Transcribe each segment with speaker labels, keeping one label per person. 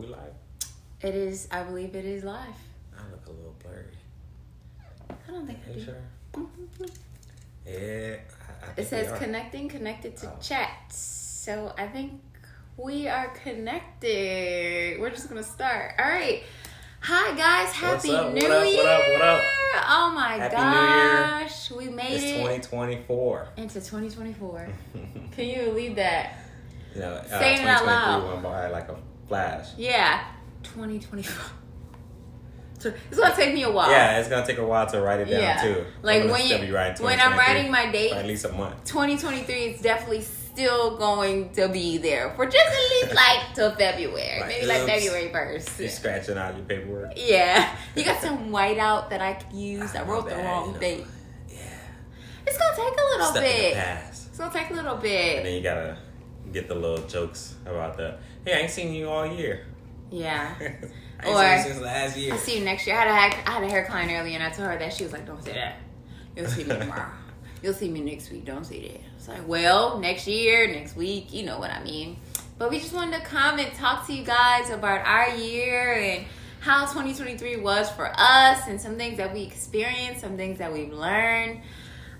Speaker 1: we live?
Speaker 2: It is. I believe it is live.
Speaker 1: I look a little blurry.
Speaker 2: I don't think
Speaker 1: Are
Speaker 2: I
Speaker 1: you
Speaker 2: do.
Speaker 1: sure?
Speaker 2: Mm-hmm.
Speaker 1: Yeah. I
Speaker 2: It
Speaker 1: think
Speaker 2: says
Speaker 1: we are.
Speaker 2: connected to
Speaker 1: Oh.
Speaker 2: chat. So I think we are connected. We're just gonna start. All right. Hi guys. Happy
Speaker 1: up?
Speaker 2: New
Speaker 1: What up?
Speaker 2: Year.
Speaker 1: What up? What up?
Speaker 2: Oh my
Speaker 1: Happy New
Speaker 2: gosh. We made
Speaker 1: It's
Speaker 2: it
Speaker 1: 2024.
Speaker 2: into 2024. Can you believe that?
Speaker 1: You know,
Speaker 2: Saying it out
Speaker 1: 2023
Speaker 2: loud.
Speaker 1: went by like a flash.
Speaker 2: Yeah. 2024. So it's gonna take me a while.
Speaker 1: Yeah, it's gonna take a while to write it down
Speaker 2: Yeah.
Speaker 1: too.
Speaker 2: Like
Speaker 1: I'm gonna
Speaker 2: when
Speaker 1: still be writing
Speaker 2: when I'm
Speaker 1: 2023
Speaker 2: writing my date,
Speaker 1: for at least a month.
Speaker 2: 2023 is definitely still going to be there for just at least like till February.
Speaker 1: Like,
Speaker 2: Maybe like
Speaker 1: oops.
Speaker 2: February 1st.
Speaker 1: You're scratching out your paperwork.
Speaker 2: Yeah. You got some whiteout that I could use. I wrote the
Speaker 1: bad,
Speaker 2: wrong
Speaker 1: you know.
Speaker 2: date.
Speaker 1: Yeah.
Speaker 2: It's gonna take a little
Speaker 1: Stuck in the
Speaker 2: bit.
Speaker 1: past.
Speaker 2: It's gonna take a little
Speaker 1: And
Speaker 2: bit.
Speaker 1: then you gotta get the little jokes about hey, I ain't seen you all year.
Speaker 2: Yeah.
Speaker 1: I ain't
Speaker 2: Or-
Speaker 1: seen you since last year.
Speaker 2: I'll see you next year. I had a hair client earlier and I told her that. She was like, don't say that. You'll see me tomorrow. You'll see me next week. Don't say that. It's like, well, next year, next week, you know what I mean. But we just wanted to come and talk to you guys about our year and how 2023 was for us and some things that we experienced, some things that we've learned.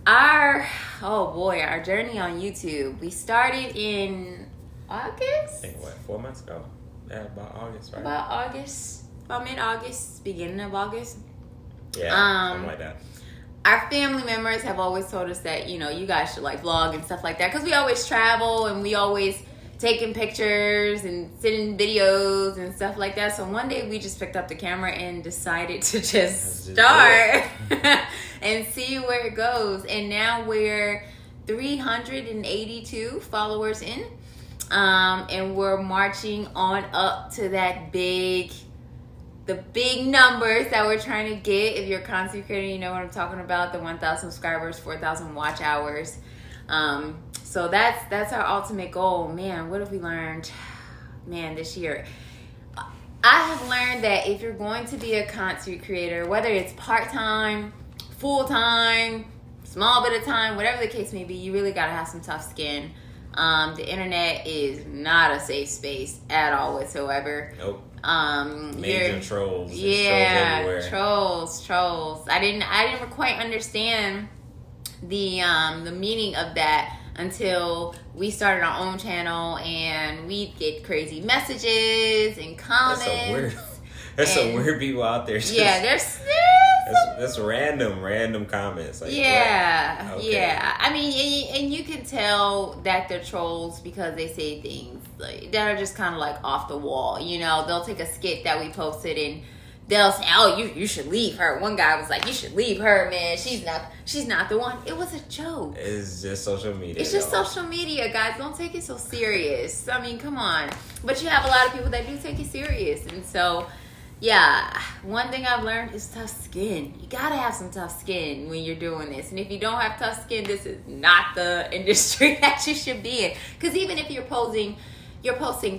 Speaker 2: Our journey on YouTube. We started in
Speaker 1: I
Speaker 2: August?
Speaker 1: think 4 months ago? Yeah, about August, right?
Speaker 2: About mid-August, beginning of August.
Speaker 1: Yeah, something like that.
Speaker 2: Our family members have always told us that, you know, you guys should like vlog and stuff like that because we always travel and we always taking pictures and sending videos and stuff like that. So one day we just picked up the camera and decided to just start and see where it goes. And now we're 382 followers in. And we're marching on up to the big numbers that we're trying to get. If you're a content creator, you know what I'm talking about. The 1,000 subscribers, 4,000 watch hours. So that's our ultimate goal. Man, what have we learned? Man, this year. I have learned that if you're going to be a content creator, whether it's part-time, full-time, small bit of time, whatever the case may be, you really got to have some tough skin. The internet is not a safe space at all whatsoever.
Speaker 1: Nope. Major trolls.
Speaker 2: Yeah,
Speaker 1: trolls everywhere.
Speaker 2: trolls. I didn't quite understand the meaning of that until we started our own channel and we'd get crazy messages and comments.
Speaker 1: There's some weird people out there.
Speaker 2: Yeah, there's
Speaker 1: That's random comments. Like,
Speaker 2: yeah,
Speaker 1: what? Okay.
Speaker 2: yeah. I mean, and you can tell that they're trolls because they say things like that are just kind of like off the wall. You know, they'll take a skit that we posted and they'll say, "Oh, you should leave her." One guy was like, "You should leave her, man. She's not the one." It was a joke.
Speaker 1: It's just social media.
Speaker 2: It's just social media, guys. Don't take it so serious. I mean, come on. But you have a lot of people that do take it serious, and so. Yeah, one thing I've learned is tough skin. You gotta have some tough skin when you're doing this. And if you don't have tough skin, this is not the industry that you should be in. Because even if you're posting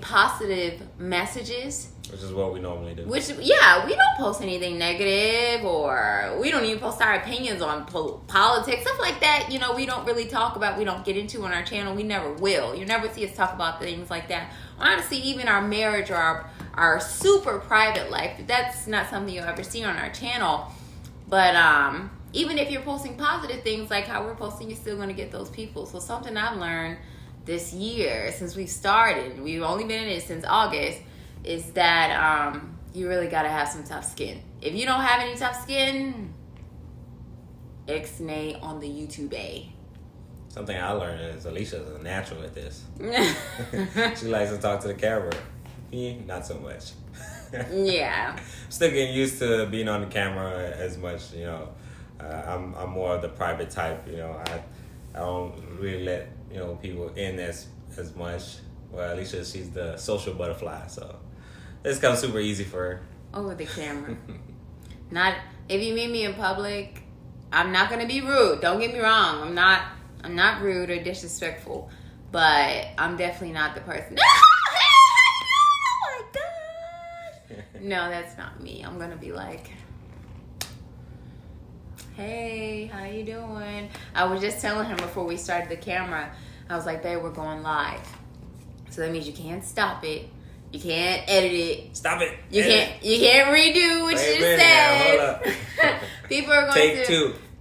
Speaker 2: positive messages.
Speaker 1: Which is what we normally do.
Speaker 2: We don't post anything negative or we don't even post our opinions on politics, stuff like that. You know, we don't really talk about, we don't get into on our channel. We never will. You never see us talk about things like that. Honestly, even our marriage or our super private life, that's not something you'll ever see on our channel. But even if you're posting positive things like how we're posting, you're still going to get those people. So something I've learned this year since we've started, we've only been in it since August, is that you really got to have some tough skin. If you don't have any tough skin, Ixnay on the YouTube A.
Speaker 1: Something I learned is Alicia's a natural at this. She likes to talk to the camera. Me, not so much.
Speaker 2: Yeah.
Speaker 1: Still getting used to being on the camera as much, you know. I'm more of the private type, you know. I don't really let, you know, people in as much. Well, Alicia, she's the social butterfly, so this comes super easy for her.
Speaker 2: Over the camera. Not if you meet me in public, I'm not gonna be rude. Don't get me wrong. I'm not rude or disrespectful, but I'm definitely not the person. Oh my god! No, that's not me. I'm gonna be like, "Hey, how you doing?" I was just telling him before we started the camera. I was like, "Babe, we're going live, so that means you can't stop it. You can't edit it.
Speaker 1: Stop it.
Speaker 2: You can't redo what you just said. People are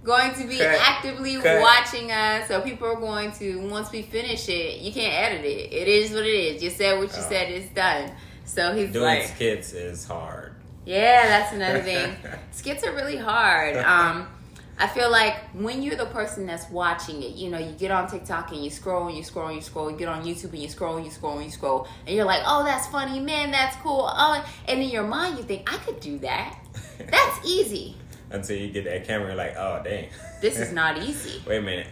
Speaker 2: going to be actively watching us. So people are going to, once we finish it, you can't edit it. It is what it is. You said what you said, it's done. So he's
Speaker 1: doing
Speaker 2: like,
Speaker 1: skits is hard.
Speaker 2: Yeah, that's another thing. Skits are really hard. I feel like when you're the person that's watching it, you know, you get on TikTok and you scroll and you scroll and you scroll. You get on YouTube and you scroll and you scroll and you scroll. And you're like, oh, that's funny. Man, that's cool. Oh, and in your mind, you think, I could do that. That's easy.
Speaker 1: Until you get that camera, you're like, oh, dang.
Speaker 2: This is not easy.
Speaker 1: Wait a minute.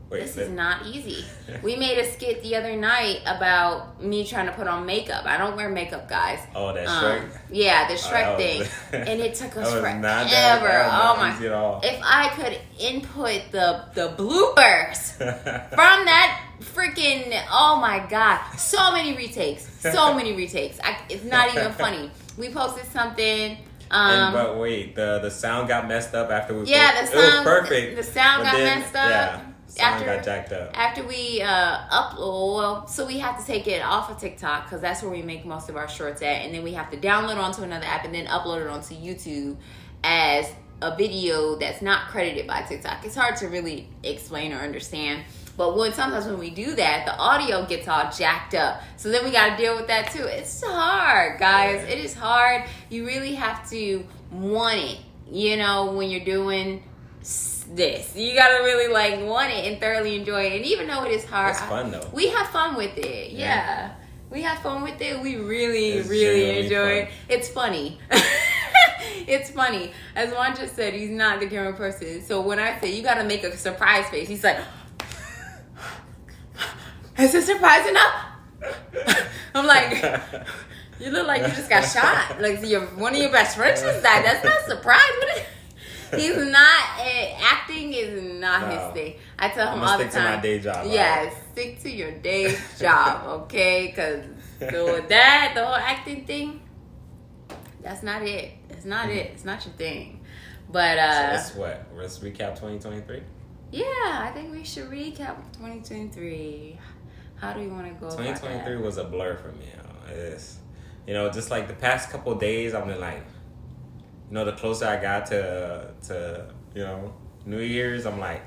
Speaker 2: This is not easy. We made a skit the other night about me trying to put on makeup. I don't wear makeup, guys.
Speaker 1: Oh, that Shrek?
Speaker 2: Yeah, the Shrek thing. And it took us forever.
Speaker 1: Oh my.
Speaker 2: If I could input the bloopers from that freaking, oh my God. So many retakes. It's not even funny. We posted something.
Speaker 1: But wait, the sound got messed up after we
Speaker 2: the sound,
Speaker 1: it was perfect.
Speaker 2: The sound got messed up.
Speaker 1: Yeah. Sound got jacked up.
Speaker 2: After we upload, so we have to take it off of TikTok because that's where we make most of our shorts at, and then we have to download onto another app and then upload it onto YouTube as a video that's not credited by TikTok. It's hard to really explain or understand. But sometimes when we do that, the audio gets all jacked up. So then we got to deal with that too. It's hard, guys. It is hard. You really have to want it, you know, when you're doing this. You got to really like want it and thoroughly enjoy it. And even though it is hard,
Speaker 1: it's fun though.
Speaker 2: We have fun with it. Yeah. We have fun with it. We really enjoy it. It's funny. It's funny. As Juan just said, he's not the camera person. So when I say you got to make a surprise face, he's like, is it surprise enough? I'm like, you look like you just got shot. Like one of your best friends just died. That's not a surprise. He's not, acting is not his thing. I tell him all the time.
Speaker 1: Stick to my day job.
Speaker 2: Yeah, stick to your day job, okay? Because the whole acting thing, that's not it. It's not it. It's not your thing. But,
Speaker 1: so that's what? Let's recap 2023?
Speaker 2: Yeah, I think we should recap 2023. How do you want to go
Speaker 1: 2023 was a blur for me. It's, you know, just like the past couple of days, I've been like, you know, the closer I got to you know, New Year's, I'm like,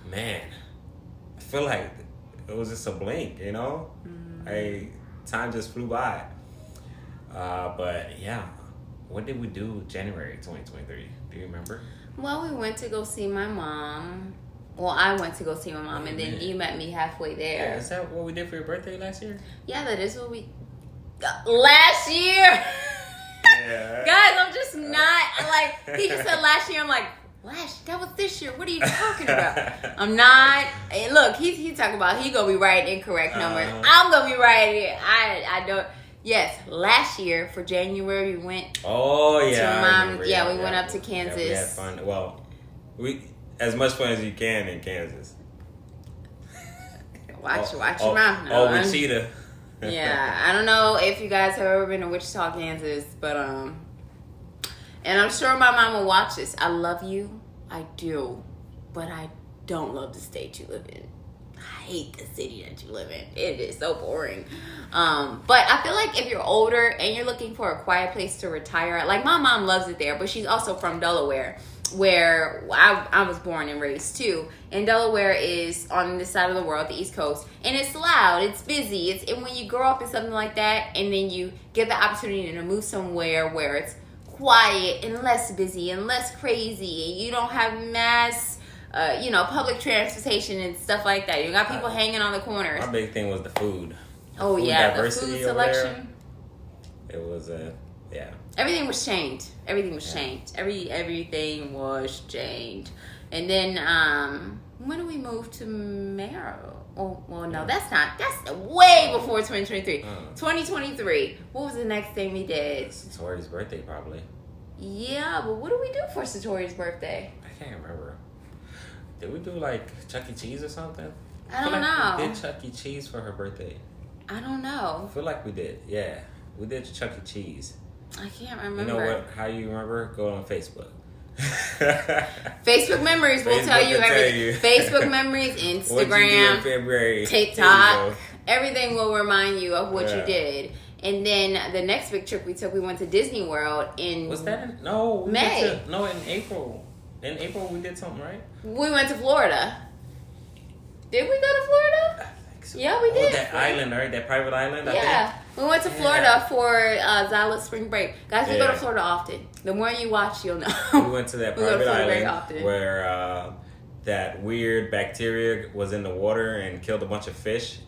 Speaker 1: man, I feel like it was just a blink, you know? Time just flew by. But yeah, what did we do January 2023? Do you remember?
Speaker 2: Well, we went to go see my mom. Well, I went to go see my mom, and then you met me halfway there.
Speaker 1: Yeah, is that what we did for your birthday last year?
Speaker 2: Yeah, that is what we... Last year?
Speaker 1: Yeah.
Speaker 2: Guys, I'm just not... Like, he just said last year. I'm like, that was this year. What are you talking about? I'm not... And look, he's talking about he going to be writing incorrect numbers. I'm going to be writing... I don't... Yes, last year for January we went.
Speaker 1: Oh yeah,
Speaker 2: to mom. We went up to Kansas.
Speaker 1: Yeah, we had fun. Well, we as much fun as you can in Kansas.
Speaker 2: Watch your mouth.
Speaker 1: Oh, with Cheetah.
Speaker 2: Yeah, I don't know if you guys have ever been to Wichita, Kansas, but and I'm sure my mom will watch this. I love you, I do, but I don't love the state you live in. I hate the city that you live in. It is so boring. But I feel like if you're older and you're looking for a quiet place to retire at, like my mom loves it there, but she's also from Delaware, where I was born and raised too. And Delaware is on this side of the world, the East Coast, and it's loud, it's busy. And when you grow up in something like that, and then you get the opportunity to move somewhere where it's quiet and less busy and less crazy, and you don't have mass public transportation and stuff like that. You got people hanging on the corners.
Speaker 1: My big thing was the food.
Speaker 2: The food selection.
Speaker 1: It was
Speaker 2: Everything was changed. Everything was changed. Everything was changed. And then when did we move to Merrill? Oh, well, no, that's way before 2023. 2023. What was the next thing we did?
Speaker 1: Satori's birthday, probably.
Speaker 2: Yeah, but what did we do for Satori's birthday?
Speaker 1: I can't remember. Did we do like Chuck E. Cheese or something?
Speaker 2: I don't know.
Speaker 1: We did Chuck E. Cheese for her birthday.
Speaker 2: I don't know.
Speaker 1: I feel like we did. Yeah, we did Chuck E. Cheese.
Speaker 2: I can't remember.
Speaker 1: You know what? How you remember? Go on Facebook.
Speaker 2: Facebook memories will tell you everything. Facebook memories, Instagram,
Speaker 1: February,
Speaker 2: TikTok, everything will remind you of what you did. And then the next big trip we took, we went to Disney World in
Speaker 1: Was that in, no we
Speaker 2: May.
Speaker 1: went to, no in April. In April we did something, right?
Speaker 2: We went to Florida. Did we go to Florida?
Speaker 1: I think so.
Speaker 2: Yeah, we
Speaker 1: Oh,
Speaker 2: did.
Speaker 1: that island, right? That private island. I
Speaker 2: Yeah.
Speaker 1: think.
Speaker 2: We went to
Speaker 1: Yeah.
Speaker 2: Florida for Zyla spring break. Guys, we go to
Speaker 1: Yeah.
Speaker 2: Florida often. The more you watch, you'll know.
Speaker 1: We went to that
Speaker 2: We go to
Speaker 1: private
Speaker 2: Florida very
Speaker 1: island
Speaker 2: often.
Speaker 1: where that weird bacteria was in the water and killed a bunch of fish.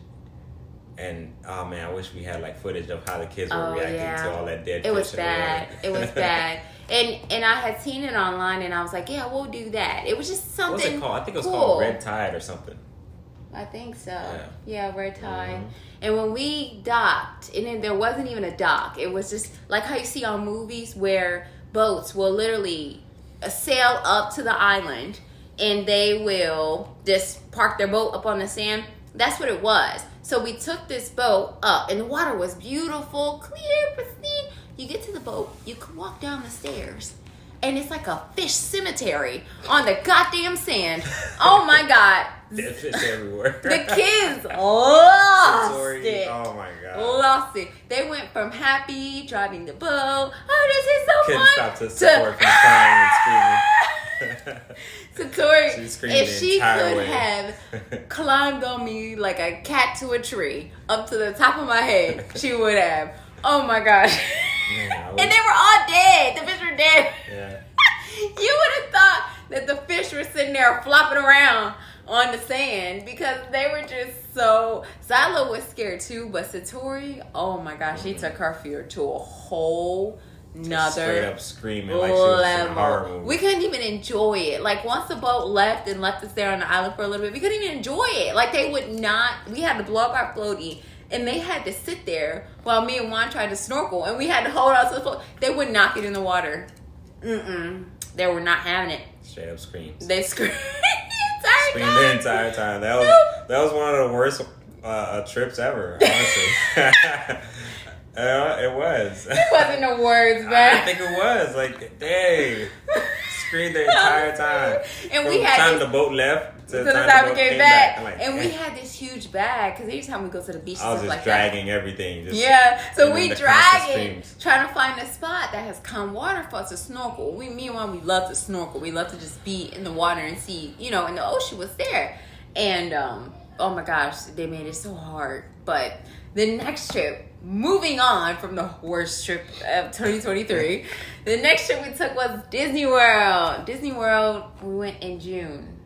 Speaker 1: And oh man, I wish we had like footage of how the kids were reacting to all that dead fish.
Speaker 2: It was
Speaker 1: in the
Speaker 2: bad.
Speaker 1: water.
Speaker 2: It was bad. And I had seen it online, and I was like, yeah, we'll do that. It was just something.
Speaker 1: What was it called? I think it was
Speaker 2: cool.
Speaker 1: called Red Tide or something.
Speaker 2: I think so.
Speaker 1: Yeah.
Speaker 2: Red Tide.
Speaker 1: Mhm.
Speaker 2: And when we docked, and then there wasn't even a dock. It was just like how you see on movies where boats will literally sail up to the island, and they will just park their boat up on the sand. That's what it was. So we took this boat up, and the water was beautiful, clear, pristine. You get to the boat, you can walk down the stairs, and it's like a fish cemetery on the goddamn sand. Oh my God.
Speaker 1: Dead fish everywhere.
Speaker 2: The kids lost
Speaker 1: Satori,
Speaker 2: it.
Speaker 1: oh my god.
Speaker 2: Lost it. They went from happy driving the boat. Oh, this is so
Speaker 1: Couldn't
Speaker 2: fun.
Speaker 1: stop to support from crying and screaming.
Speaker 2: Satori,
Speaker 1: She screamed
Speaker 2: if
Speaker 1: the
Speaker 2: she
Speaker 1: entire
Speaker 2: could
Speaker 1: way.
Speaker 2: have climbed on me like a cat to a tree up to the top of my head, she would have. Oh my gosh.
Speaker 1: Man, I
Speaker 2: And
Speaker 1: wish-
Speaker 2: they were all dead. The fish were dead.
Speaker 1: yeah.
Speaker 2: You would have thought that the fish were sitting there flopping around on the sand because they were just so. Zyla was scared too, but Satori, oh my gosh, she took her fear to a whole
Speaker 1: Straight
Speaker 2: nother
Speaker 1: up screaming like she was in a horror
Speaker 2: level.
Speaker 1: movie.
Speaker 2: We couldn't even enjoy it. Like once the boat left and left us there on the island for a little bit, we couldn't even enjoy it. Like they would not. We had to blow up our floaty. And they had to sit there while me and Juan tried to snorkel, and we had to hold on to the float. They would not get in the water. They were not having it.
Speaker 1: Straight up screams.
Speaker 2: They screamed
Speaker 1: Screamed the entire time. That was one of the worst trips ever, honestly. It was.
Speaker 2: It wasn't the words,
Speaker 1: I
Speaker 2: man.
Speaker 1: think it was. Like, dang. Screamed the entire time.
Speaker 2: And
Speaker 1: From
Speaker 2: we
Speaker 1: the
Speaker 2: had
Speaker 1: time
Speaker 2: this,
Speaker 1: the boat left to
Speaker 2: to
Speaker 1: the
Speaker 2: the
Speaker 1: time
Speaker 2: time
Speaker 1: the
Speaker 2: we
Speaker 1: boat
Speaker 2: came
Speaker 1: came
Speaker 2: back,
Speaker 1: I'm like,
Speaker 2: and we
Speaker 1: dang.
Speaker 2: had this huge bag because anytime we go to the beach,
Speaker 1: I was
Speaker 2: stuff
Speaker 1: just
Speaker 2: like
Speaker 1: dragging everything.
Speaker 2: that.
Speaker 1: Just
Speaker 2: Yeah, so
Speaker 1: and
Speaker 2: we
Speaker 1: the
Speaker 2: drag
Speaker 1: constant
Speaker 2: it,
Speaker 1: screams.
Speaker 2: trying to find a spot that has calm water for us to snorkel. Me and Juan, we love to snorkel. We love to just be in the water and see, and the ocean was there. And oh my gosh, they made it so hard. But the next trip, moving on from the worst trip of 2023, the next trip we took was Disney World. Disney World, we went in June,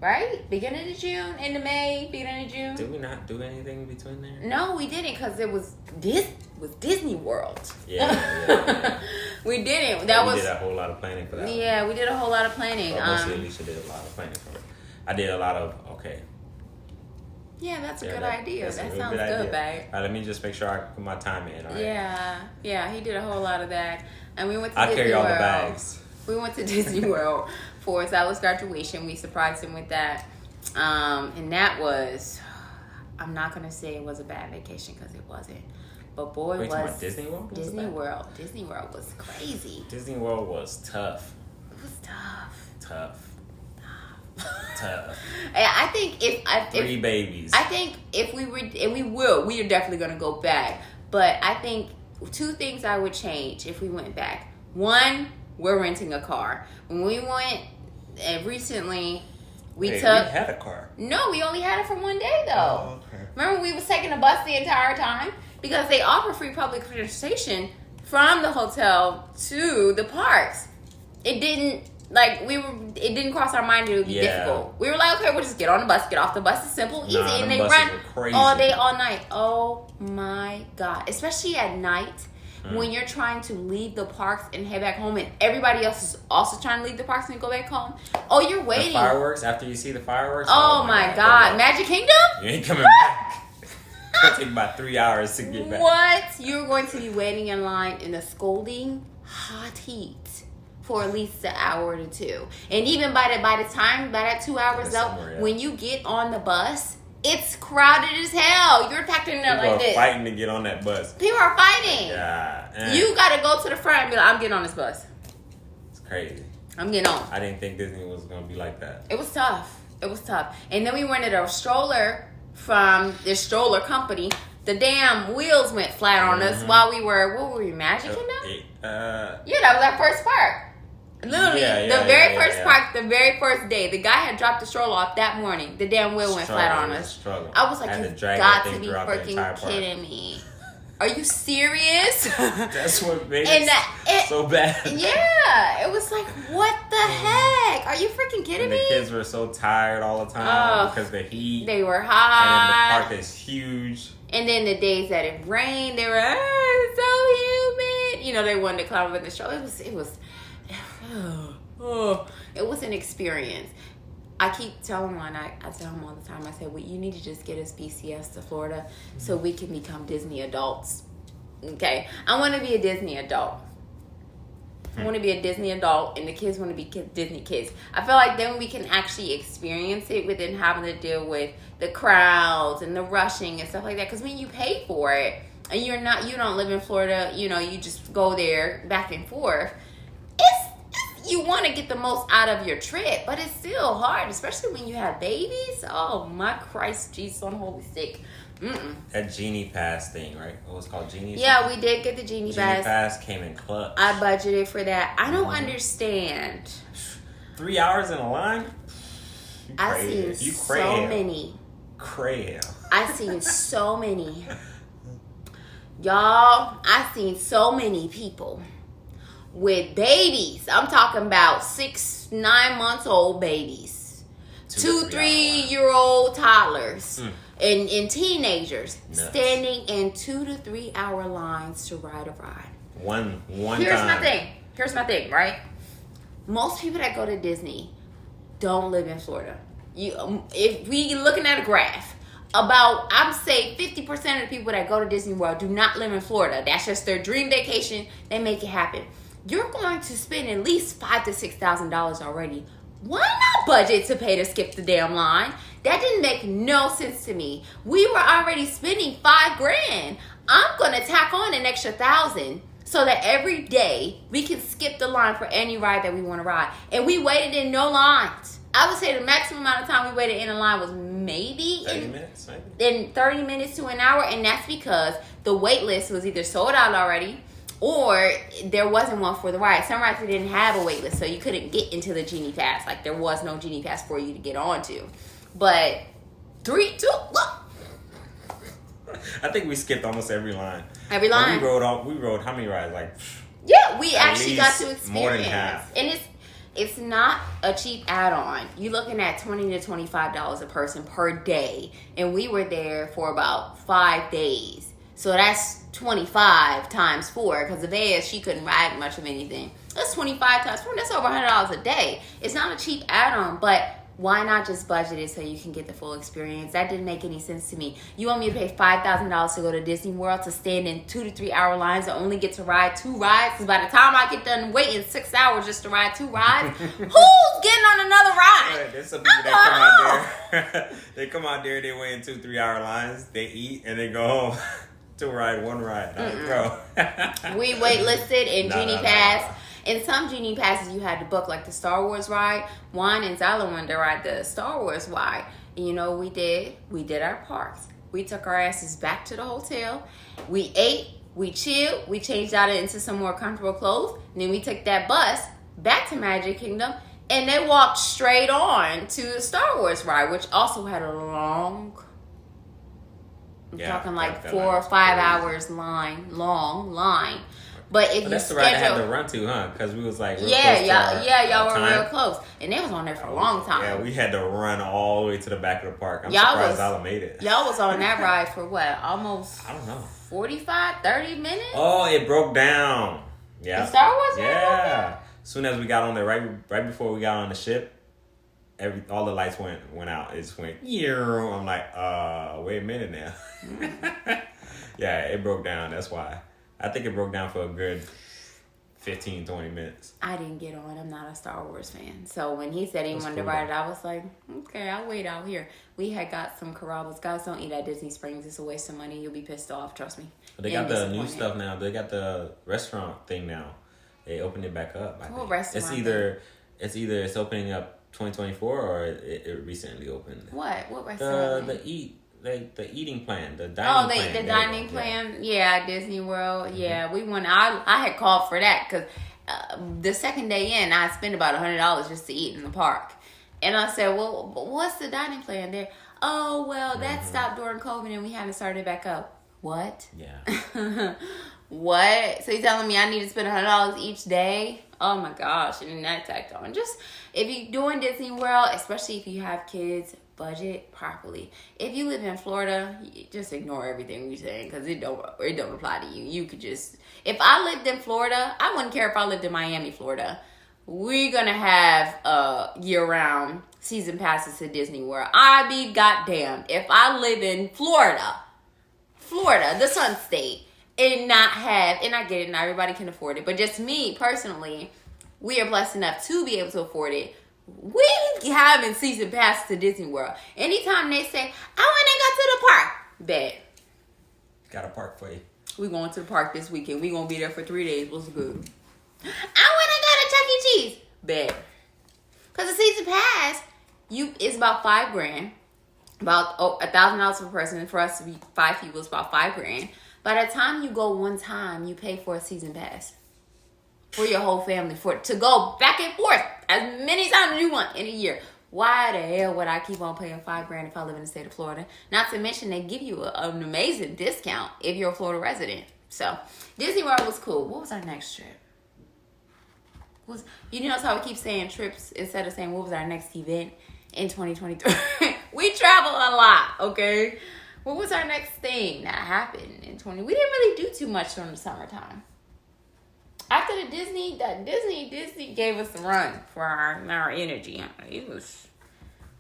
Speaker 2: right? Beginning of June, end of May, beginning of June.
Speaker 1: Did we not do anything between there?
Speaker 2: No, we didn't because it was Disney World.
Speaker 1: Yeah.
Speaker 2: We didn't.
Speaker 1: We
Speaker 2: Was
Speaker 1: did a whole lot of planning for that. one.
Speaker 2: yeah. We did a whole lot of planning.
Speaker 1: Well, mostly Alicia did a lot of planning for it. I did a lot of
Speaker 2: Yeah, that's a
Speaker 1: Yeah,
Speaker 2: good
Speaker 1: that-
Speaker 2: idea.
Speaker 1: that's a
Speaker 2: That
Speaker 1: real
Speaker 2: sounds
Speaker 1: good
Speaker 2: good,
Speaker 1: idea.
Speaker 2: babe.
Speaker 1: All right, let me just make sure I put my time in. All right.
Speaker 2: Yeah, he did a whole lot of that. And we went to
Speaker 1: I'll
Speaker 2: Disney
Speaker 1: carry all
Speaker 2: World.
Speaker 1: the bags.
Speaker 2: We went to Disney World for Zyla's graduation. We surprised him with that. And that was, I'm not going to say it was a bad vacation because it wasn't. But boy,
Speaker 1: Wait, you talking
Speaker 2: was
Speaker 1: about Disney World? Was it
Speaker 2: Disney
Speaker 1: bad?
Speaker 2: World. Disney World was crazy.
Speaker 1: Disney World was tough.
Speaker 2: It was tough.
Speaker 1: Tough. Tough.
Speaker 2: I think
Speaker 1: Three babies.
Speaker 2: I think if we were, and we are definitely going to go back. But I think two things I would change if we went back. One, we're renting a car. When we went recently, we
Speaker 1: Hey,
Speaker 2: took.
Speaker 1: We had a car.
Speaker 2: No, we only had it for one day though.
Speaker 1: Oh, okay.
Speaker 2: Remember, we was taking the bus the entire time because they offer free public transportation from the hotel to the parks. It didn't it didn't cross our mind it would be
Speaker 1: Yeah.
Speaker 2: difficult. We were like, okay, we'll just get on the bus, get off the bus. It's simple, easy,
Speaker 1: Nah,
Speaker 2: and
Speaker 1: them
Speaker 2: they
Speaker 1: buses
Speaker 2: run
Speaker 1: were crazy.
Speaker 2: all day, all night. Oh my god! Especially at night. When you're trying to leave the parks and head back home, and everybody else is also trying to leave the parks and go back home. Oh, you're
Speaker 1: The
Speaker 2: waiting.
Speaker 1: fireworks, after you see the fireworks.
Speaker 2: Oh my god. Magic Kingdom?
Speaker 1: You ain't coming back. It'll take about 3 hours to get back.
Speaker 2: What? You're going to be waiting in line in the scolding hot heat for at least an hour to two. And even by that 2 hours
Speaker 1: It's
Speaker 2: up,
Speaker 1: somewhere, yeah.
Speaker 2: when you get on the bus, it's crowded as hell. You're packed in there
Speaker 1: People
Speaker 2: like
Speaker 1: are
Speaker 2: this.
Speaker 1: fighting to get on that bus.
Speaker 2: People are fighting.
Speaker 1: Yeah.
Speaker 2: You gotta go to the front and be like, I'm getting on this bus.
Speaker 1: It's crazy.
Speaker 2: I'm getting on.
Speaker 1: I didn't think Disney was going to be like that.
Speaker 2: It was tough. It was tough. And then we rented a stroller from this stroller company The damn wheels went flat on us while we were, what were we, Magic Kingdom? Yeah, that was our first park. Literally, the very first park, the very first day, the guy had dropped the stroller off that morning. The damn wheel went flat on us. I was like, you've got to be freaking kidding me. Are you serious?
Speaker 1: That's what made it so bad.
Speaker 2: Yeah, it was like, what the heck? Are you freaking kidding me?
Speaker 1: The kids were so tired all the time because the heat.
Speaker 2: They were hot.
Speaker 1: And then the park is huge.
Speaker 2: And then the days that it rained, they were it's so humid. You know, they wanted to climb up in the stroller. It was an experience. I keep telling one, I tell him all the time, I say, well, you need to just get us BCS to Florida so we can become Disney adults. Okay? I want to be a Disney adult. I want to be a Disney adult, and the kids want to be Disney kids. I feel like then we can actually experience it within having to deal with the crowds and the rushing and stuff like that. Because when you pay for it, and you don't live in Florida, you know, you just go there back and forth, you want to get the most out of your trip, but it's still hard, especially when you have babies. Oh my Christ, Jesus on Holy Stick.
Speaker 1: That Genie Pass thing, right? What was it called, Genie?
Speaker 2: Yeah, we did get the Genie Pass.
Speaker 1: Genie Pass came in clutch.
Speaker 2: I budgeted for that. I don't understand.
Speaker 1: 3 hours in a line?
Speaker 2: I've seen so many. I've seen so many. Y'all, I've seen so many people with babies. I'm talking about 6-9 months old babies, 2-3-year-old toddlers, and teenagers standing in 2 to 3 hour lines to ride a ride.
Speaker 1: One
Speaker 2: Here's my thing, right? Most people that go to Disney don't live in Florida. If we looking at a graph, I'm say 50% of the people that go to Disney World do not live in Florida. That's just their dream vacation. They make it happen. You're going to spend at least $5,000 to $6,000 already. Why not budget to pay to skip the damn line? That didn't make no sense to me. We were already spending $5,000. I'm gonna tack on an extra $1,000 so that every day we can skip the line for any ride that we want to ride. And we waited in no lines. I would say the maximum amount of time we waited in a line was maybe
Speaker 1: 30 minutes, maybe.
Speaker 2: Then 30 minutes to an hour, and that's because the wait list was either sold out already, or there wasn't one for the ride. Some rides didn't have a wait list, so you couldn't get into the Genie Pass. Like, there was no Genie Pass for you to get onto. But 3, 2, look.
Speaker 3: I think we skipped almost every line.
Speaker 2: Every line.
Speaker 3: We rode how many rides? Like,
Speaker 2: yeah, we actually got to experience.
Speaker 3: More than half.
Speaker 2: And it's not a cheap add-on. You're looking at $20 to $25 a person per day. And we were there for about 5 days. So that's 25 times 4, because Avea, she couldn't ride much of anything. That's 25 times 4. That's over $100 a day. It's not a cheap add-on, but why not just budget it so you can get the full experience? That didn't make any sense to me. You want me to pay $5,000 to go to Disney World to stand in 2 to 3 hour lines and only get to ride 2 rides? Because by the time I get done waiting 6 hours just to ride 2 rides, who's getting on another ride?
Speaker 3: Right, there's some people that come out there. They come out there, they wait in 2-3 hour lines, they eat, and they go home. 2 ride, 1 ride. Bro.
Speaker 2: We waitlisted in Genie Pass. In some Genie Passes, you had to book, like the Star Wars ride. Juan and Zyla wanted to ride the Star Wars ride. And you know what we did? We did our parks. We took our asses back to the hotel. We ate. We chilled. We changed out into some more comfortable clothes. And then we took that bus back to Magic Kingdom. And they walked straight on to the Star Wars ride, which also had a long... I'm talking like 4 or 5 hours long line. But if
Speaker 3: that's
Speaker 2: you
Speaker 3: the ride I had to run to, huh? Because we was like
Speaker 2: y'all were real close, and they was on there for a long time.
Speaker 3: Yeah, we had to run all the way to the back of the park. I'm surprised Zyla made it.
Speaker 2: Y'all was on that ride for what? Almost
Speaker 3: I don't know,
Speaker 2: 45, 30 minutes.
Speaker 3: Oh, it broke down. Yeah,
Speaker 2: the Star Wars ride.
Speaker 3: Yeah, as soon as we got on there, right before we got on the ship, all the lights went out. It just went. I'm like, wait a minute now. Yeah, it broke down. That's why. I think it broke down for a good 15-20 minutes.
Speaker 2: I didn't get on. I'm not a Star Wars fan. So when he said he wanted to ride it, I was like, okay, I'll wait out here. We had got some Carrabba's. Guys, don't eat at Disney Springs. It's a waste of money. You'll be pissed off. Trust me.
Speaker 3: But they got the new stuff now. They got the restaurant thing now. They opened it back up.
Speaker 2: What restaurant?
Speaker 3: It's either it's opening up 2024 or it recently opened.
Speaker 2: What restaurant?
Speaker 3: The Eat the eating plan, the dining plan.
Speaker 2: The dining plan. Yeah, Disney World. Yeah, we went. I had called for that because the second day in, I spent about $100 just to eat in the park, and I said, "Well, what's the dining plan there?" Oh, well, that stopped during COVID, and we haven't started back up. What?
Speaker 3: Yeah.
Speaker 2: What? So you're telling me I need to spend $100 each day? Oh my gosh! And that's tacked on. Just if you're doing Disney World, especially if you have kids, budget properly. If you live in Florida, just ignore everything we're saying because it don't apply to you. You could just, if I lived in Florida, I wouldn't care if I lived in Miami, Florida. We're gonna have year-round season passes to Disney World. I be goddamned if I live in Florida, the Sun State, and not have, and I get it, not everybody can afford it, but just me personally, we are blessed enough to be able to afford it. We having season passes to Disney World. Anytime they say, I want to go to the park, bet.
Speaker 3: Got a park for you.
Speaker 2: We going to the park this weekend. We gonna be there for 3 days. What's good? I want to go to Chuck E. Cheese, bet. Cause the season pass, it's about $5,000, about $1,000 per person. For us to be 5 people, it's about $5,000. By the time you go one time, you pay for a season pass for your whole family to go back and forth as many times as you want in a year. Why the hell would I keep on paying $5,000 if I live in the state of Florida? Not to mention they give you an amazing discount if you're a Florida resident. So Disney World was cool. What was our next trip? You notice how we keep saying trips instead of saying what was our next event in 2023? We travel a lot, okay? What was our next thing that happened in 20? We didn't really do too much during the summertime. After the Disney gave us a run for our energy.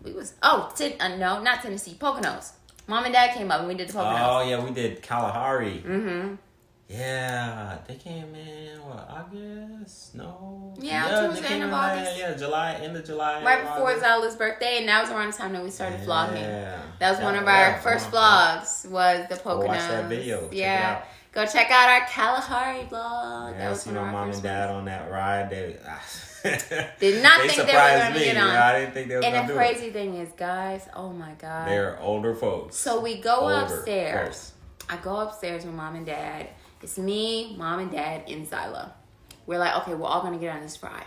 Speaker 2: No, not Tennessee, Poconos. Mom and Dad came up and we did the Poconos.
Speaker 3: Oh yeah, we did Kalahari.
Speaker 2: Mm-hmm.
Speaker 3: Yeah, they came in August? No.
Speaker 2: Yeah, Tuesday of August.
Speaker 3: July, end of July.
Speaker 2: Right before Zola's birthday, and that was around the time that we started vlogging.
Speaker 3: Yeah.
Speaker 2: That was one of our first vlogs. Was the Poconos.
Speaker 3: Go watch that video.
Speaker 2: Yeah. Go check out our Kalahari vlog.
Speaker 3: Yeah,
Speaker 2: that was
Speaker 3: see my mom and dad on that ride. They
Speaker 2: did not think they were going to get on.
Speaker 3: I didn't think they were going to do it.
Speaker 2: And the crazy thing is, guys, oh my God.
Speaker 3: They're older folks.
Speaker 2: So we go upstairs. I go upstairs with mom and dad. It's me, mom and dad, and Zyla. We're like, okay, we're all going to get on this ride.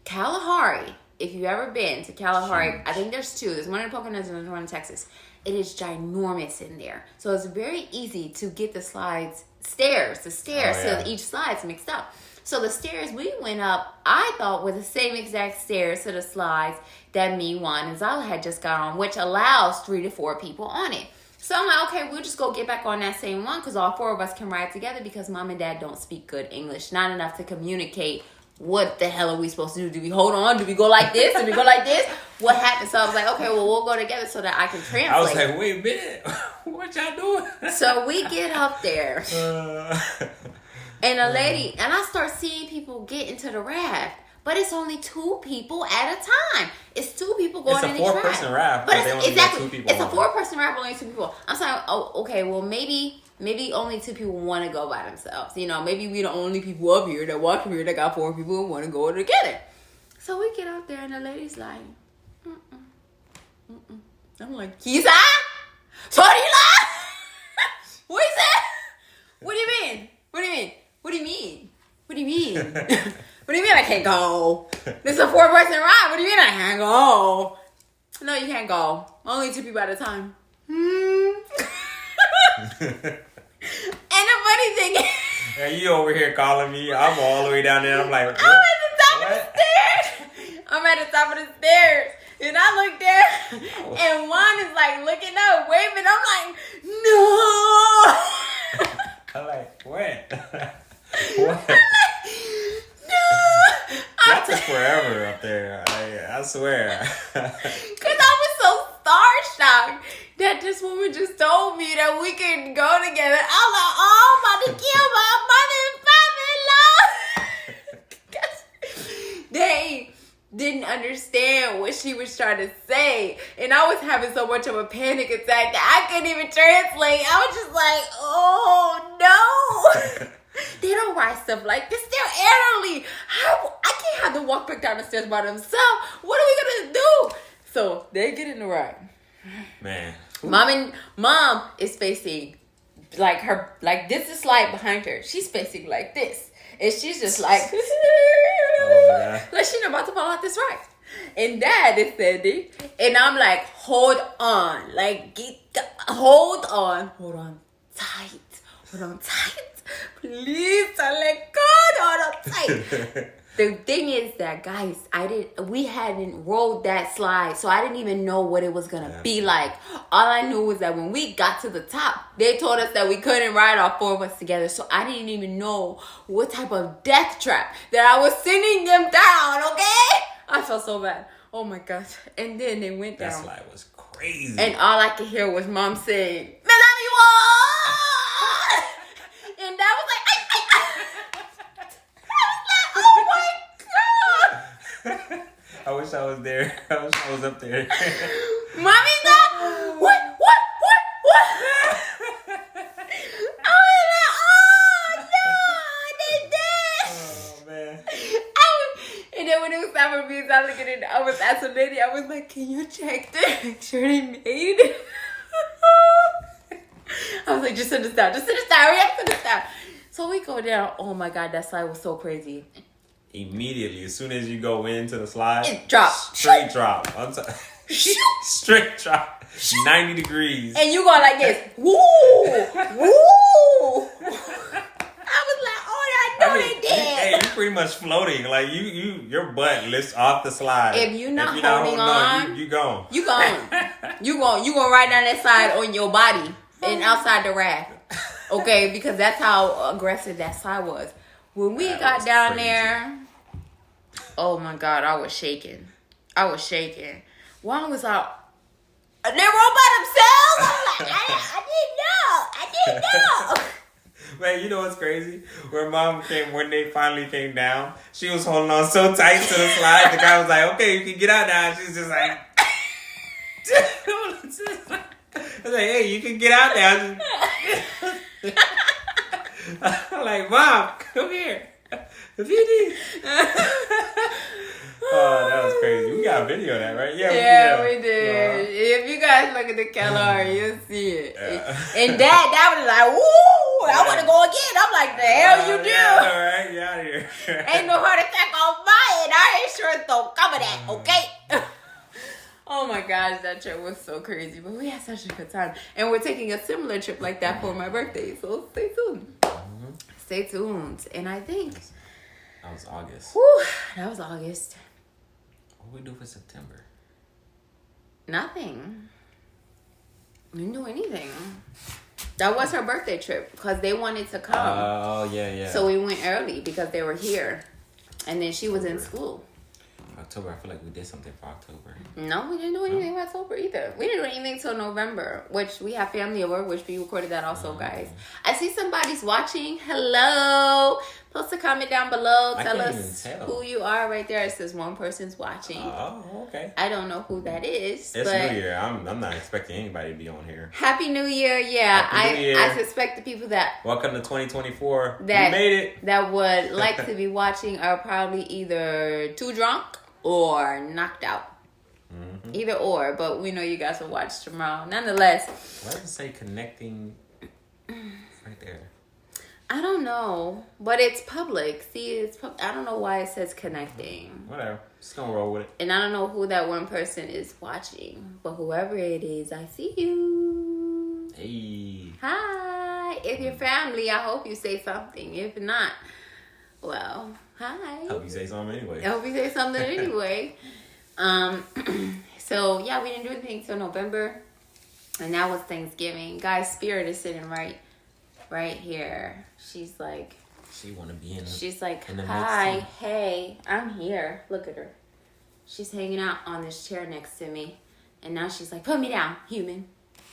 Speaker 2: Kalahari, if you've ever been to Kalahari, I think there's two. There's one in Poconos and there's one in Texas. It is ginormous in there. So it's very easy to get the stairs so each slide's mixed up. So the stairs we went up, I thought were the same exact stairs to the slides that me, Juan, and Zyla had just got on, which allows 3 to 4 people on it. So I'm like, okay, we'll just go get back on that same one because all 4 of us can ride together because mom and dad don't speak good English. Not enough to communicate what the hell are we supposed to do? Do we hold on? Do we go like this? Do we go like this? What happened? So I was like, okay, well, we'll go together so that I can translate.
Speaker 3: I was like, wait a minute. What y'all doing?
Speaker 2: So we get up there. And a lady, and I start seeing people get into the raft. But it's only 2 people at a time. It's 2 people going in each raft.
Speaker 3: It's a 4-person raft,
Speaker 2: but
Speaker 3: they only get 2 people.
Speaker 2: It's a 4-person raft, only 2 people. I'm saying, oh, okay, well, maybe only 2 people want to go by themselves. You know, maybe we the only people up here that walk here that got 4 people who want to go together. So we get out there, and the lady's like, I'm like, Kisa? Sorila? What is that? What do you mean? What do you mean? What do you mean? What do you mean? What do you mean I can't go? This is a 4-person ride. What do you mean I can't go? No, you can't go. Only 2 people at a time. And the funny thing is...
Speaker 3: And you over here calling me. I'm all the way down there. I'm like...
Speaker 2: I'm at the top of the stairs. I'm at the top of the stairs. And I look there. And Juan is like looking up, waving. I'm like, no.
Speaker 3: I'm like, what? What? That took forever up there. I swear.
Speaker 2: Because I was so starstruck that this woman just told me that we could go together. I was like, oh, I'm about to kill my mother and father-in-law. They didn't understand what she was trying to say. And I was having so much of a panic attack that I couldn't even translate. I was just like, oh, no. They don't write stuff like this. They're elderly. I can't have them walk back down the stairs by themselves. What are we going to do? So they get in the ride.
Speaker 3: Man,
Speaker 2: Mom is facing like her, like this is slide behind her. She's facing like this. And she's just like,
Speaker 3: Oh,
Speaker 2: like she's about to fall out this ride. And Dad is standing, and I'm like, hold on, like hold on tight, please don't let go, hold on tight. The thing is that, guys, we hadn't rolled that slide, so I didn't even know what it was gonna be like. All I knew was that when we got to the top, they told us that we couldn't ride all four of us together, so I didn't even know what type of death trap that I was sending them down, okay? I felt so bad. Oh my gosh. And then they went down.
Speaker 3: That slide was crazy.
Speaker 2: And all I could hear was Mom saying, "Me love you all!" And that was like,
Speaker 3: I wish I was there. I wish I was up there.
Speaker 2: Mommy's like, what? I was like, oh no, they did.
Speaker 3: Oh man.
Speaker 2: And then when it was time for me to start looking at it, I was asking lady, I was like, can you check to make sure they made it? I was like, just send us down. Hurry up, send us down. So we go down. Oh my God, that slide was so crazy.
Speaker 3: Immediately, as soon as you go into the slide,
Speaker 2: It dropped.
Speaker 3: Straight drop. I'm sorry. Straight drop. 90 degrees.
Speaker 2: And you go like this. Woo! Woo! I was like, oh, I know they did.
Speaker 3: Hey, you're pretty much floating. Like your butt lifts off the slide.
Speaker 2: If you're not holding on,
Speaker 3: you gone.
Speaker 2: You gone. You gonna ride down that slide on your body and outside the raft. Okay, because that's how aggressive that slide was. When we got down
Speaker 3: crazy.
Speaker 2: there, oh my God, I was shaking. Juan was like, they roll by themselves? I'm like, I didn't know.
Speaker 3: Man, you know what's crazy? When they finally came down, she was holding on so tight to the slide. The guy was like, okay, you can get out now. She's just like, I was like, hey, you can get out now. I'm like, Mom, come here. Oh, that was crazy. We got a video of that, right?
Speaker 2: Yeah, we did. If you guys look at the calendar, you'll see it. And Dad was like, woo, I want to go again. I'm like, the hell you do?
Speaker 3: Yeah, all right, get out of here.
Speaker 2: Ain't no heart attack on my end. Our insurance don't cover that, okay? Oh my gosh, that trip was so crazy. But we had such a good time. And we're taking a similar trip like that for my birthday. So stay tuned.
Speaker 3: Mm-hmm.
Speaker 2: Stay tuned. And I think...
Speaker 3: That was August.
Speaker 2: Whew, that was August.
Speaker 3: What we do for September?
Speaker 2: Nothing. We didn't do anything. That was her birthday trip because they wanted to come.
Speaker 3: Oh, yeah.
Speaker 2: So we went early because they were here. And then she was in school.
Speaker 3: October, I feel like we did something for October.
Speaker 2: No, we didn't do anything for October either. We didn't do anything till November, which we have family over, which we recorded that also, guys. I see somebody's watching. Hello. Post a comment down below. Tell us who you are right there. It says one person's watching.
Speaker 3: Oh, okay.
Speaker 2: I don't know who that is.
Speaker 3: It's
Speaker 2: but
Speaker 3: New Year. I'm not expecting anybody to be on here.
Speaker 2: Happy New Year. Yeah,
Speaker 3: Happy New Year.
Speaker 2: I suspect the people that
Speaker 3: Welcome to 2024.
Speaker 2: that
Speaker 3: you made it.
Speaker 2: that would like to be watching are probably either too drunk or knocked out.
Speaker 3: Mm-hmm.
Speaker 2: Either or, but we know you guys will watch tomorrow. Nonetheless,
Speaker 3: Why does it say connecting right there?
Speaker 2: I don't know, but it's public. See, I don't know why it says connecting.
Speaker 3: Whatever. Just gonna roll with it.
Speaker 2: And I don't know who that one person is watching, but whoever it is, I see you.
Speaker 3: Hey.
Speaker 2: Hi. If you're family, I hope you say something. If not, well, hi.
Speaker 3: Hope you say something anyway.
Speaker 2: I hope you say something anyway. So yeah, we didn't do anything till November, and now it's Thanksgiving. Guys, Spirit is sitting right here. She's like,
Speaker 3: She wanna be in.
Speaker 2: she's like,
Speaker 3: in the
Speaker 2: hi,
Speaker 3: mix,
Speaker 2: hey, I'm here. Look at her. She's hanging out on this chair next to me, and now she's like, put me down, human.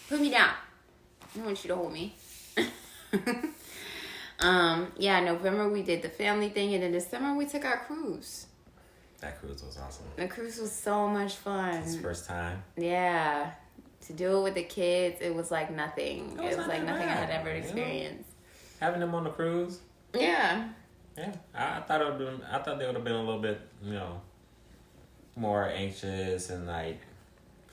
Speaker 2: Put me down. I want you to hold me. Yeah, November we did the family thing, and then December we took our cruise.
Speaker 3: That cruise was awesome.
Speaker 2: The cruise was so much fun.
Speaker 3: It's first time.
Speaker 2: Yeah. To do it with the kids, it was like nothing. It was like nothing I had ever experienced.
Speaker 3: Having them on the cruise.
Speaker 2: Yeah.
Speaker 3: Yeah, I thought they would have been a little bit, more anxious and like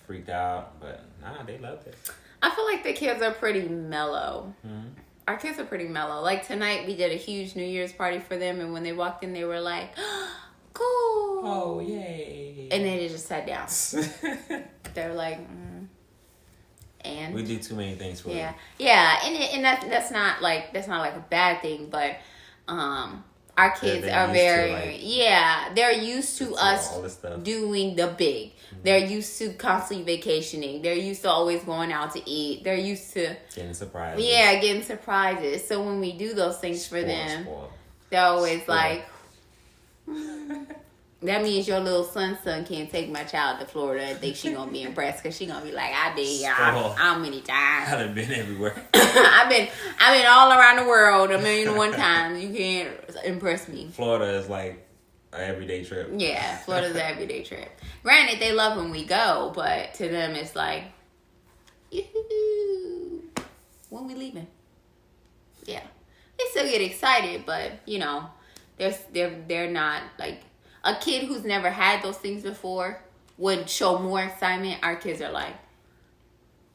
Speaker 3: freaked out, but nah, they loved it.
Speaker 2: I feel like the kids are pretty mellow.
Speaker 3: Mm-hmm.
Speaker 2: Our kids are pretty mellow. Like tonight, we did a huge New Year's party for them, and when they walked in, they were like, "Cool!"
Speaker 3: Oh, yay!
Speaker 2: And then they just sat down. They're like, and
Speaker 3: we do too many things for them.
Speaker 2: yeah, and that's not like a bad thing, but our kids
Speaker 3: They're
Speaker 2: are
Speaker 3: used
Speaker 2: very
Speaker 3: to, like,
Speaker 2: they're used to us
Speaker 3: all this stuff.
Speaker 2: doing the big. They're used to constantly vacationing. They're used to always going out to eat. They're used to
Speaker 3: Getting surprises.
Speaker 2: getting surprises. So when we do those things for them,
Speaker 3: Spoil.
Speaker 2: they're always
Speaker 3: Spoil.
Speaker 2: like, that means your little son can't take my child to Florida and think she gonna be impressed because she gonna be like, I've been here how many times?
Speaker 3: I've been everywhere.
Speaker 2: I've been all around the world 1,000,001 times. You can't impress me.
Speaker 3: Florida is like an everyday trip.
Speaker 2: Yeah, Florida's an everyday trip. Granted, they love when we go, but to them it's like, yoo-hoo, when we leaving? Yeah, they still get excited, but you know, they're not like a kid who's never had those things before would show more excitement. Our kids are like,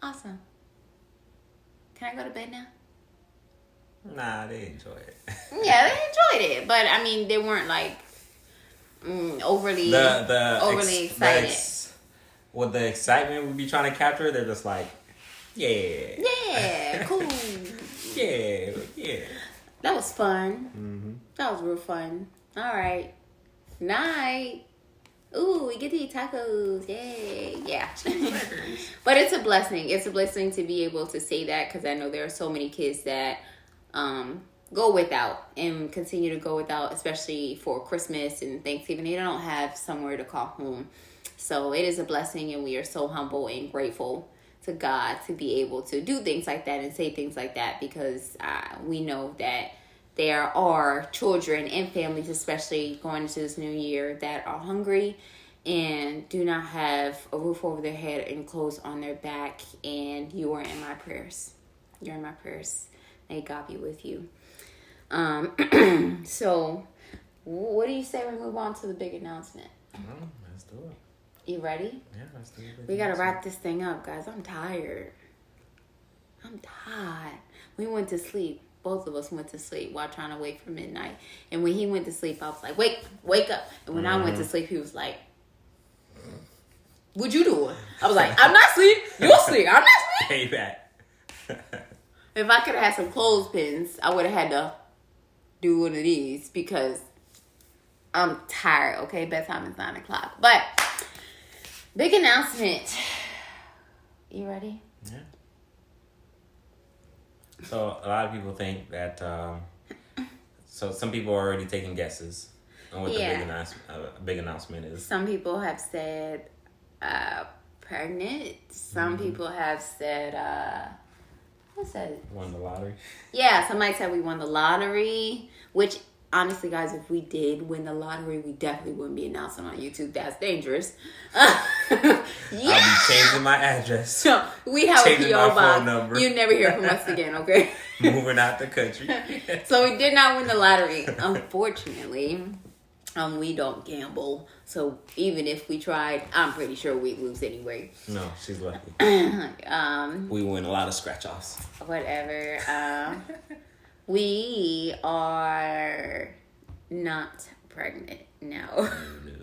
Speaker 2: awesome. Can I go to bed now?
Speaker 3: Nah, they enjoy it.
Speaker 2: Yeah, they enjoyed it, but I mean, they weren't like overly excited.
Speaker 3: With the excitement we be trying to capture, they're just like,
Speaker 2: Yeah, cool.
Speaker 3: yeah.
Speaker 2: That was fun.
Speaker 3: Mm-hmm.
Speaker 2: That was real fun. All right. Night. Ooh, we get to eat tacos. Yay. Yeah. But it's a blessing. It's a blessing to be able to say that because I know there are so many kids that go without and continue to go without, especially for Christmas and Thanksgiving. They don't have somewhere to call home. So it is a blessing, and we are so humble and grateful to God to be able to do things like that and say things like that because we know that there are children and families, especially going into this new year, that are hungry and do not have a roof over their head and clothes on their back. And you are in my prayers. You're in my prayers. May God be with you. So, what do you say we move on to the big announcement?
Speaker 3: Let's do it.
Speaker 2: You ready?
Speaker 3: Yeah, let's do it.
Speaker 2: We gotta wrap this thing up, guys. I'm tired. We went to sleep. Both of us went to sleep while trying to wait for midnight. And when he went to sleep, I was like, wake up. And when I went to sleep, he was like, what you doing? I was like, I'm not asleep. You're asleep. I'm not asleep.
Speaker 3: Payback.
Speaker 2: If I could have had some clothespins, I would have had to do one of these because I'm tired, okay? Bedtime is 9 o'clock. But, big announcement. You ready?
Speaker 3: Yeah. So a lot of people think that. So some people are already taking guesses on what the big announcement is.
Speaker 2: Some people have said pregnant. Some people have said what's that?
Speaker 3: Won the lottery.
Speaker 2: Yeah, somebody said we won the lottery. Which honestly, guys, if we did win the lottery, we definitely wouldn't be announcing on YouTube. That's dangerous.
Speaker 3: I'll be changing my address.
Speaker 2: So we have
Speaker 3: Changing
Speaker 2: a PO
Speaker 3: my
Speaker 2: box.
Speaker 3: phone number.
Speaker 2: You never hear from us again, okay?
Speaker 3: Moving out the country.
Speaker 2: So we did not win the lottery, unfortunately. We don't gamble, so even if we tried, I'm pretty sure we'd lose anyway.
Speaker 3: No, she's lucky. We win a lot of scratch-offs.
Speaker 2: Whatever. We are not pregnant. No,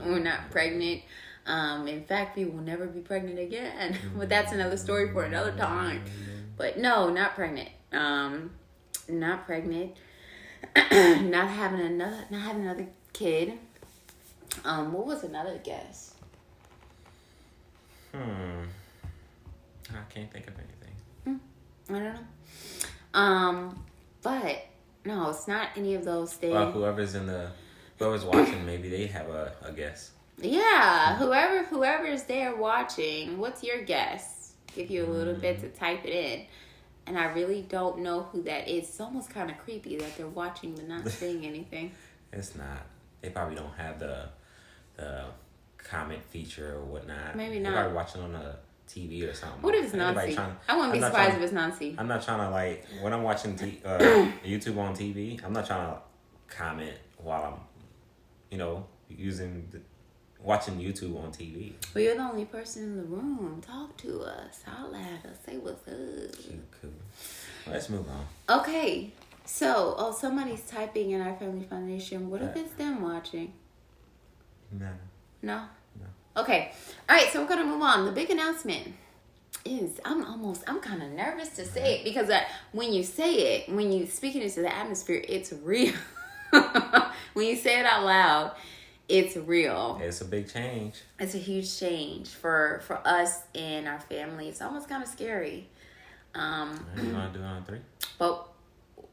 Speaker 2: we're not pregnant. In fact, we will never be pregnant again. But that's another story for another time. But no, not pregnant. Not pregnant. not having another kid. What was another guess?
Speaker 3: I can't think of anything.
Speaker 2: I don't know. But no, it's not any of those things.
Speaker 3: Well, whoever's watching, maybe they have a guess.
Speaker 2: Yeah, whoever's there watching, what's your guess? Give you a little bit to type it in. And I really don't know who that is. It's almost kind of creepy that they're watching but not saying anything.
Speaker 3: It's not. They probably don't have the comment feature or whatnot.
Speaker 2: Maybe
Speaker 3: They're
Speaker 2: not.
Speaker 3: probably watching on a TV or something.
Speaker 2: What if it's Nancy? I wouldn't be surprised if it's Nancy.
Speaker 3: I'm not trying to, like, when I'm watching YouTube on TV, I'm not trying to comment while I'm, using watching YouTube on TV.
Speaker 2: Well, you're the only person in the room. Talk to us. Holla at us. Say what's up.
Speaker 3: Cool. Well, let's move on.
Speaker 2: Okay. So, somebody's typing in our Family Foundation. What if it's them watching?
Speaker 3: No.
Speaker 2: No? Okay. All right, so we're going to move on. The big announcement is, I'm kind of nervous to say it because when you say it, when you speak it into the atmosphere, it's real. When you say it out loud, it's real.
Speaker 3: It's a big change.
Speaker 2: It's a huge change for us and our family. It's almost kind of scary.
Speaker 3: You want to do it on 3?
Speaker 2: But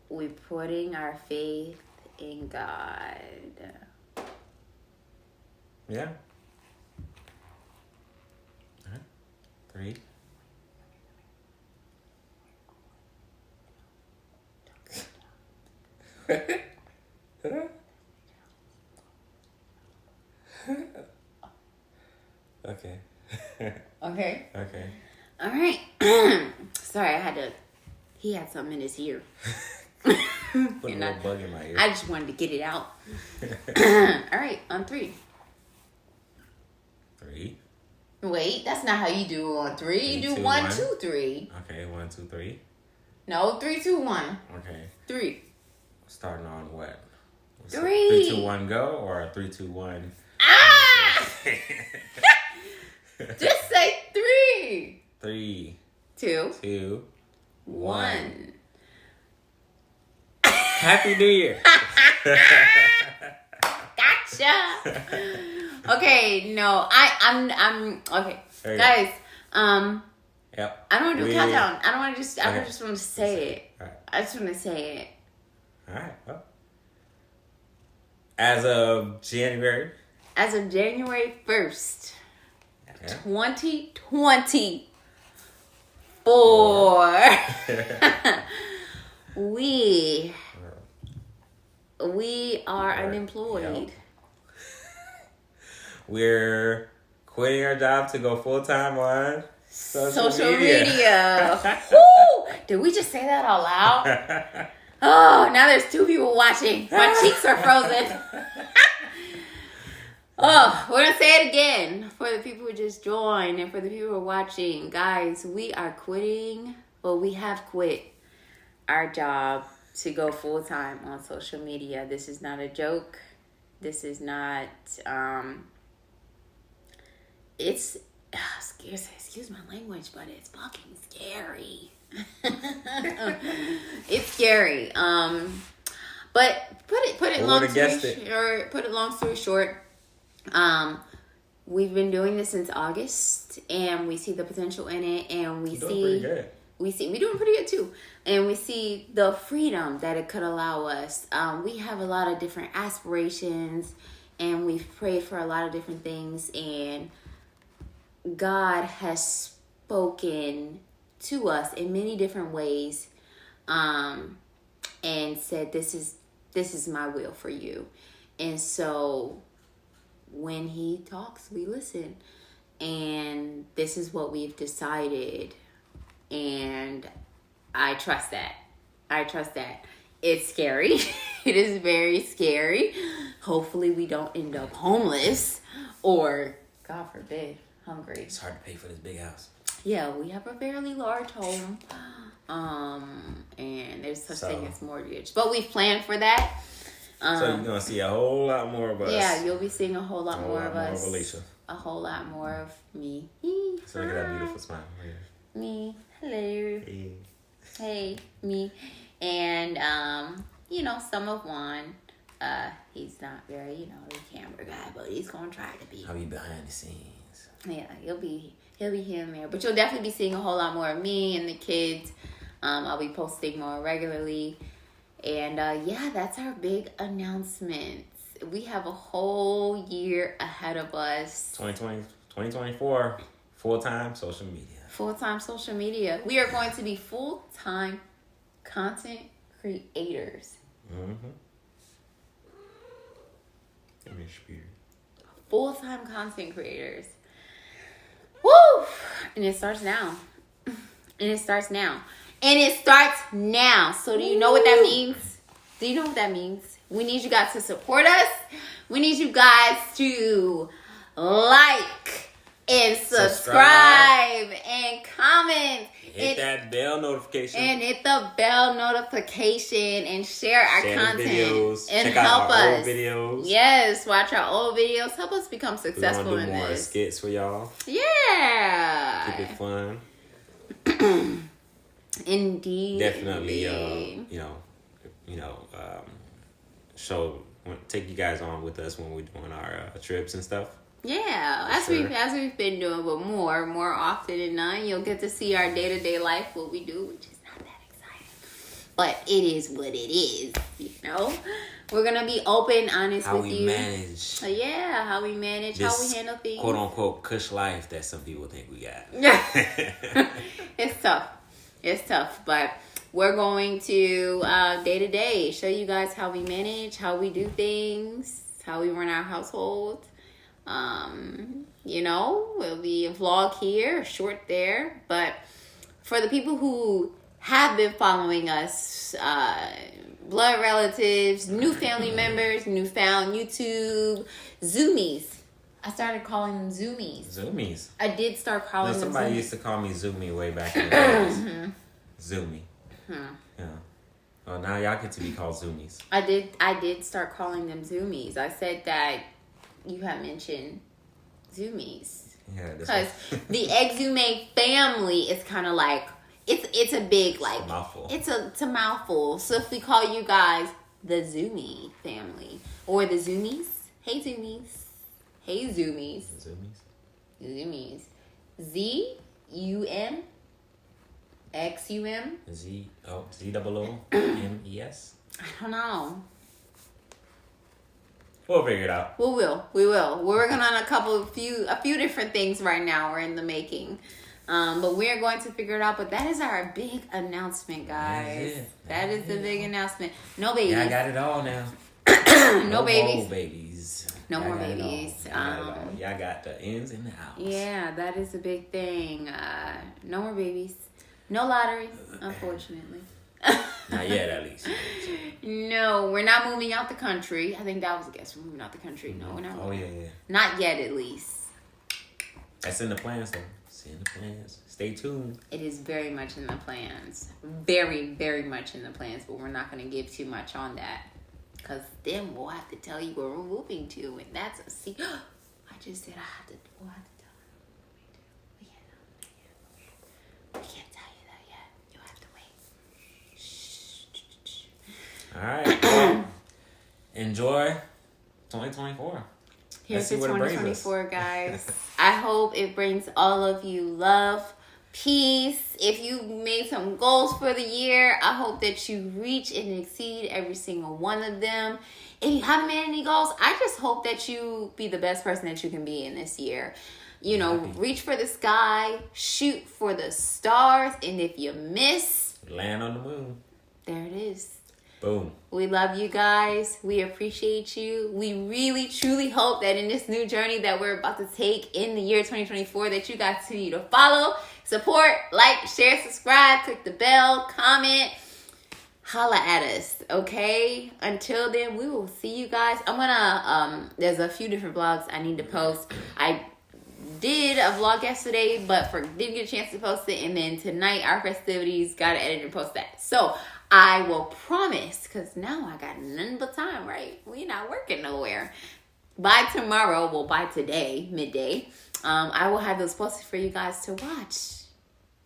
Speaker 2: we're putting our faith in God.
Speaker 3: Yeah. All right. 3. Okay.
Speaker 2: Okay.
Speaker 3: Okay.
Speaker 2: All right. Sorry, he had something in his ear.
Speaker 3: Put a little bug in my ear.
Speaker 2: I just wanted to get it out. All right, on 3.
Speaker 3: 3.
Speaker 2: Wait, that's not how you do it on 3. You do
Speaker 3: 2,
Speaker 2: 1,
Speaker 3: 1.
Speaker 2: 2, 3.
Speaker 3: Okay, 1, 2, 3.
Speaker 2: No, 3, 2, 1.
Speaker 3: Okay.
Speaker 2: 3.
Speaker 3: Starting on what?
Speaker 2: 3.
Speaker 3: 3, 2, 1, go, or 3, 2, 1.
Speaker 2: Ah! Just say 3.
Speaker 3: 3,
Speaker 2: 2,
Speaker 3: 2,
Speaker 2: 1.
Speaker 3: Happy New Year.
Speaker 2: Gotcha. Okay, no, I'm okay, guys.
Speaker 3: Yep.
Speaker 2: I don't want to do a countdown. I don't want to just. I
Speaker 3: Okay.
Speaker 2: just want to say it.
Speaker 3: All right.
Speaker 2: I just want to say it.
Speaker 3: All right. Well, as of January.
Speaker 2: As of January 1st,
Speaker 3: Yeah.
Speaker 2: 2024, we are unemployed.
Speaker 3: Yep. We're quitting our job to go full time on social
Speaker 2: media. Woo! Did we just say that out loud? Oh, now there's 2 people watching. My cheeks are frozen. Oh, we're gonna say it again for the people who just joined and for the people who are watching. Guys, we are quitting. Well, we have quit our job to go full time on social media. This is not a joke. This is not it's excuse my language, but it's fucking scary. It's scary. But put it long story short. We've been doing this since August, and we see the potential in it, and we're doing pretty good too, and we see the freedom that it could allow us. We have a lot of different aspirations, and we've prayed for a lot of different things, and God has spoken to us in many different ways, and said, this is my will for you. And so when he talks, we listen, and this is what we've decided, and I trust that. It's scary. It is very scary. Hopefully we don't end up homeless or, God forbid, hungry.
Speaker 3: It's hard to pay for this big house.
Speaker 2: Yeah, we have a fairly large home, and there's such thing as mortgage, but we've planned for that.
Speaker 3: So you're gonna see a whole lot more of us.
Speaker 2: Yeah, you'll be seeing a whole lot more of us.
Speaker 3: Of Alicia.
Speaker 2: A whole lot more of me.
Speaker 3: So look at that beautiful smile. Yeah.
Speaker 2: Me. Hello.
Speaker 3: Hey.
Speaker 2: Hey, me. And some of Juan. He's not very, the camera guy, but he's gonna try to be.
Speaker 3: I'll be behind the scenes.
Speaker 2: Yeah, he'll be here and there. But you'll definitely be seeing a whole lot more of me and the kids. I'll be posting more regularly. And that's our big announcements. We have a whole year ahead of us.
Speaker 3: 2024, full-time social media.
Speaker 2: Full-time social media. We are going to be full-time content creators.
Speaker 3: Mm-hmm. Give me a spirit.
Speaker 2: Full-time content creators. Woo! And it starts now. So do you know what that means? Do you know what that means? We need you guys to support us. We need you guys to like and subscribe and comment.
Speaker 3: Hit that bell notification.
Speaker 2: And hit the bell notification and share our content.
Speaker 3: The videos.
Speaker 2: And
Speaker 3: check
Speaker 2: help
Speaker 3: out our
Speaker 2: us.
Speaker 3: old videos.
Speaker 2: Yes, watch our old videos. Help us become
Speaker 3: We
Speaker 2: successful
Speaker 3: want to
Speaker 2: in
Speaker 3: do more
Speaker 2: this.
Speaker 3: skits for y'all.
Speaker 2: Yeah.
Speaker 3: Keep it fun.
Speaker 2: Indeed.
Speaker 3: Definitely, take you guys on with us when we're doing our trips and stuff.
Speaker 2: Yeah, as we've been doing, but more often than not, you'll get to see our day-to-day life, what we do, which is not that exciting, but it is what it is. We're gonna be open, honest
Speaker 3: How
Speaker 2: with
Speaker 3: we
Speaker 2: you.
Speaker 3: manage.
Speaker 2: Yeah, how we manage, how we handle things.
Speaker 3: "Quote unquote" cush life that some people think we got.
Speaker 2: It's tough, but we're going to day to day show you guys how we manage, how we do things, how we run our household. It'll be a vlog here, a short there, but for the people who have been following us, blood relatives, new family members, newfound YouTube, Zoomies. I started calling them Zoomies.
Speaker 3: Zoomies.
Speaker 2: I did start calling them
Speaker 3: Somebody
Speaker 2: Zoomies.
Speaker 3: used to call me Zoomy way back in the days. Zoomy. Yeah. Well, now y'all get to be called Zoomies.
Speaker 2: I did start calling them Zoomies. I said that you had mentioned Zoomies.
Speaker 3: Yeah,
Speaker 2: Because the Exume family is kind of like, it's a big, like,
Speaker 3: a mouthful.
Speaker 2: It's a mouthful. So if we call you guys the Zoomy family or the Zoomies, hey Zoomies. Hey Zoomies.
Speaker 3: Zoomies.
Speaker 2: Z-U-M X-U-M
Speaker 3: Z-O-O-M-E-S.
Speaker 2: I don't know.
Speaker 3: We'll figure it out.
Speaker 2: We will. We're working on a few different things right now. We're in the making. But we're going to figure it out. But that is our big announcement, guys. That is the big announcement. No babies.
Speaker 3: Yeah, I got it all now.
Speaker 2: No babies.
Speaker 3: more babies.
Speaker 2: No more babies.
Speaker 3: Y'all got the ins and the outs.
Speaker 2: Yeah, that is a big thing. No more babies. No lottery, unfortunately.
Speaker 3: Not yet, at least.
Speaker 2: No, we're not moving out the country. I think that was a guess. We're moving out the country. No, we're not.
Speaker 3: Oh, yeah.
Speaker 2: Not yet, at least.
Speaker 3: That's in the plans, though. It's in the plans. Stay tuned.
Speaker 2: It is very much in the plans. Very, very much in the plans, but we're not going to give too much on that. Because then we'll have to tell you where we're moving to, and that's a secret. I just said we'll have to tell you where we're moving to. We can't tell you that yet. You'll have to wait. Shh.
Speaker 3: All right. Well, enjoy 2024.
Speaker 2: Here's to 2024, guys. I hope it brings all of you love, peace. If you made some goals for the year, I hope that you reach and exceed every single one of them. If you haven't made any goals, I just hope that you be the best person that you can be in this year. Reach for the sky, shoot for the stars, and if you miss,
Speaker 3: land on the moon.
Speaker 2: there it is.
Speaker 3: Boom.
Speaker 2: We love you guys. We appreciate you. We really, truly hope that in this new journey that we're about to take in the year 2024, that you guys continue to follow, support, like, share, subscribe, click the bell, comment, holla at us, okay? Until then, we will see you guys. I'm gonna, there's a few different vlogs I need to post. I did a vlog yesterday, but didn't get a chance to post it. And then tonight, our festivities, gotta edit and post that. So I will promise, because now I got nothing but time, right? We not working nowhere. By tomorrow, by today, midday, I will have those posted for you guys to watch.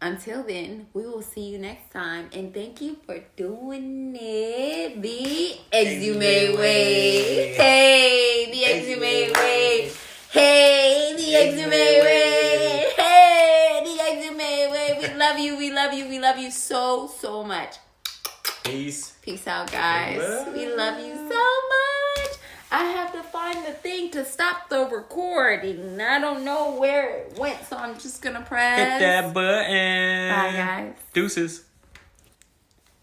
Speaker 2: Until then, we will see you next time. And thank you for doing it the Exume way. Hey, the Exume way. Hey, the Exume way. Hey, the Exume way. We love you. We love you. We love you so, so much.
Speaker 3: Peace.
Speaker 2: Peace out, guys. We love you so much. I have to find the thing to stop the recording. I don't know where it went, so I'm just going to press.
Speaker 3: Hit that button.
Speaker 2: Bye, guys.
Speaker 3: Deuces.